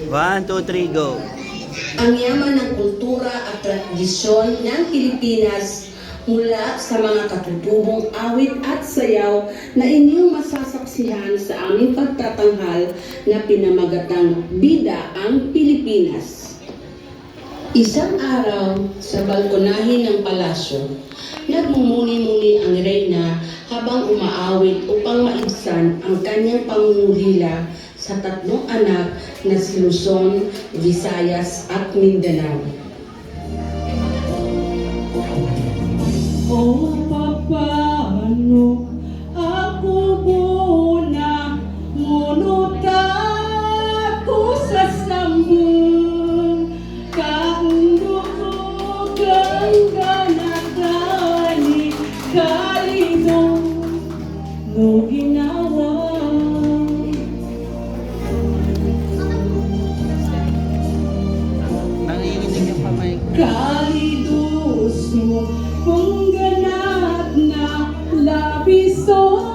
One, two, three, go. Ang yaman ng kultura at tradisyon ng Pilipinas mula sa mga katutubong awit at sayaw na inyong masasaksihan sa aming pagtatanghal na pinamagatang Bida ang Pilipinas. Isang araw sa balkonahin ng palasyo, nagmumuni-muni ang reyna habang umaawit upang maibsan ang kanyang pangungulila sa tatlong anak na si Luzon, Visayas at Mindanao. O papaano ako muna, ngunot ako sa sambun, kando ko gangganatani, kalino no ginawa. Kalidos mo, pangganat na labiso,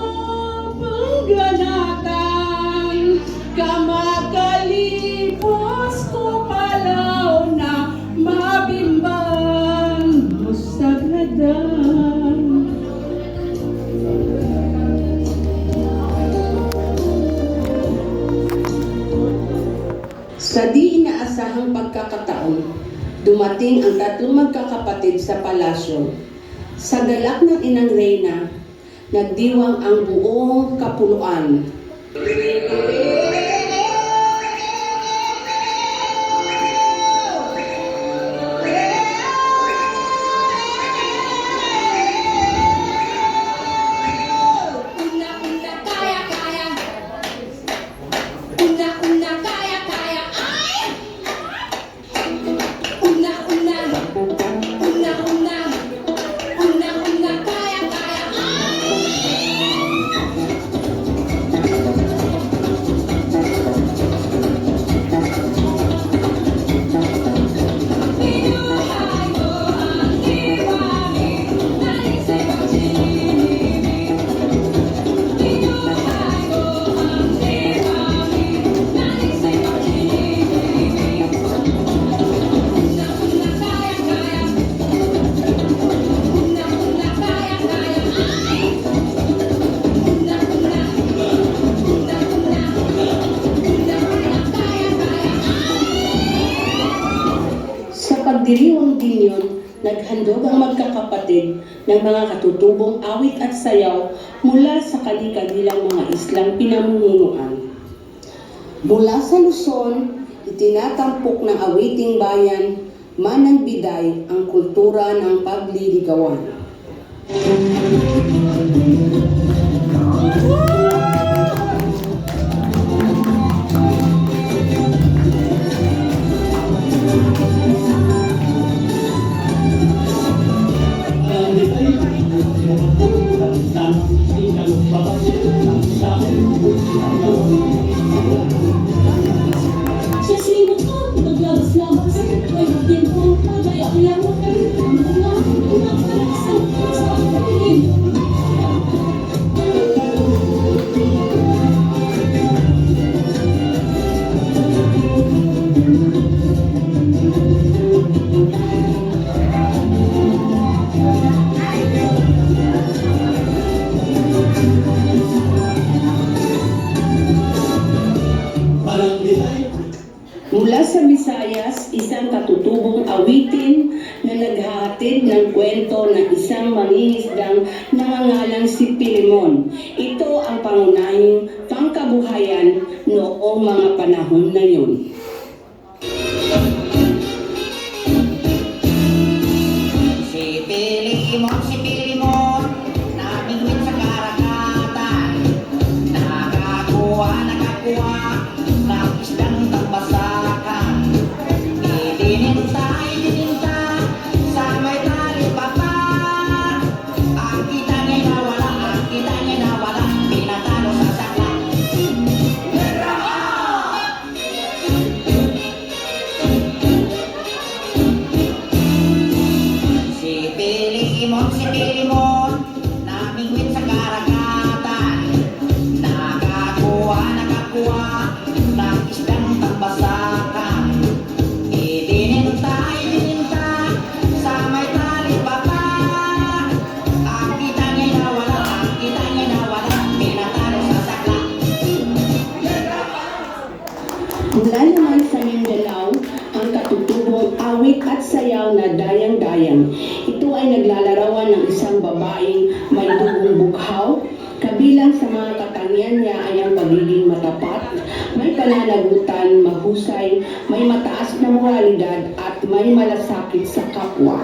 pangganatan, kamakalipos ko palaw na mabimban mo sagradan. Sa di inaasahang pagkakataon, dumating ang tatlong magkakapatid sa palasyo. Sa galak ng inang reyna, nagdiwang ang buong kapuluan. Pagdiriwang din yun, naghandog ang magkakapatid ng mga katutubong awit at sayaw mula sa kani-kanilang mga islang pinamumunuan. Mula sa Luzon, itinatampok ng awiting bayan, Manang Biday ang kultura ng pagliligawan. Mula sa Visayas, isang katutubong awitin na naghahatid ng kwento ng isang mangingisdang nangangalang si Pilimon. Ito ang pangunahing pangkabuhayan noong mga panahon na yun. Si Pilimon, namingwit sa karagatan, nakakuha, ng isdang tambasakan. Idininta sa may talipapa. Ang kita niya nawala, pinatalo sa sakla. Si Pilimon, namingwit sa karagatan. tinatawag na dayang-dayang. Ito ay naglalarawan ng isang babaeng may dugong bughaw. Kabilang sa mga katangian niya ay ang pagiging matapat, may pananagutan, mahusay, may mataas na moralidad at may malasakit sa kapwa.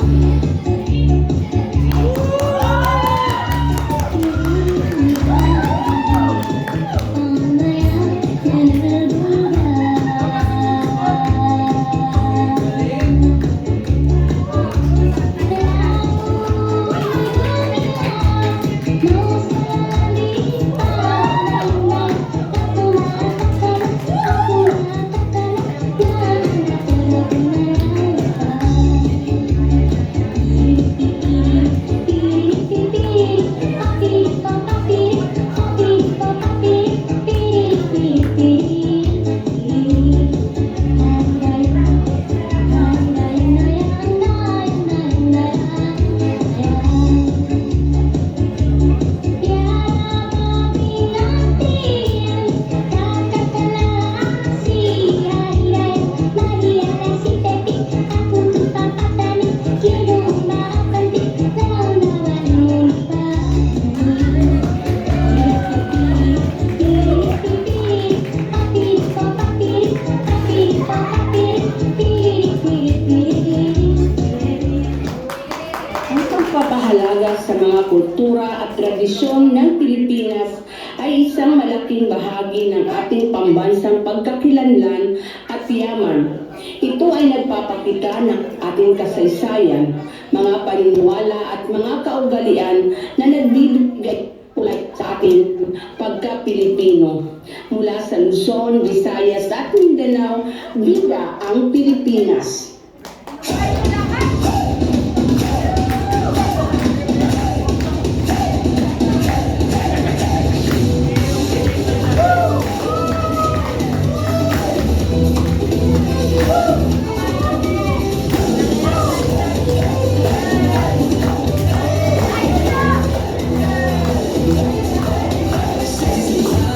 Ang pagpapahalaga sa mga kultura at tradisyon ng Pilipinas ay isang malaking bahagi ng ating pambansang pagkakilanlan at yaman. Ito ay nagpapakita ng ating kasaysayan, mga paniniwala at mga kaugalian na nagbibigay kulay sa ating pagka-Pilipino. Mula sa Luzon, Visayas at Mindanao, viva ang Pilipinas!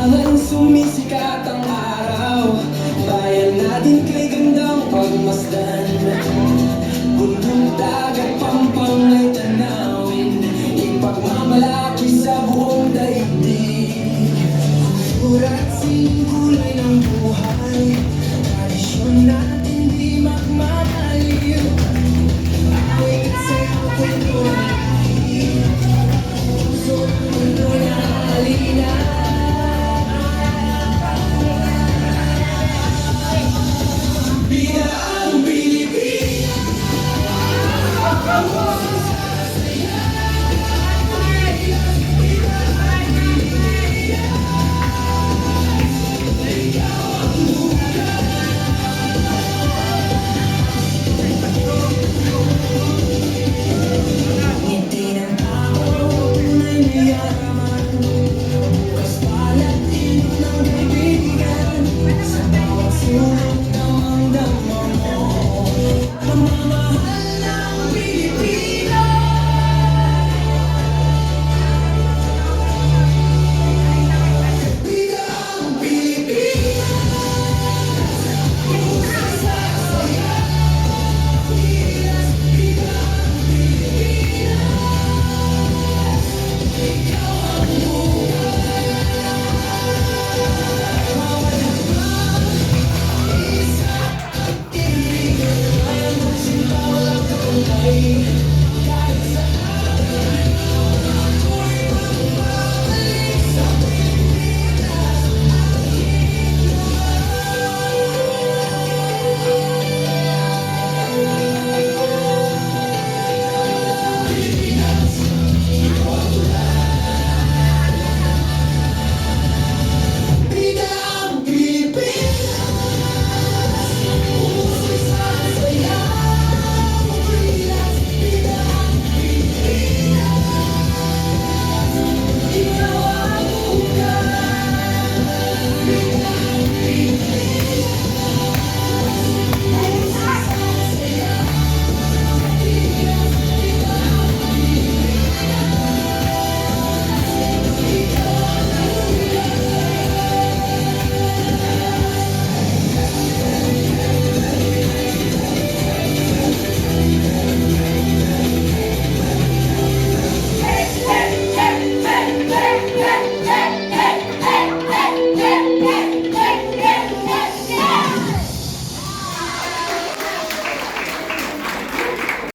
Habang sumisikat ang araw, bayan natin kay gandang pagmasdan. Bundok, dagat, pampang ay tanawin, ipagmamalaki sa buong daigdig. Kultura at singkulay ng buhay, tradisyon natin di magmamaliw. Awit at sayaw, kwento na lahir, puso ng mundo na halina. Viva ang Pilipinas!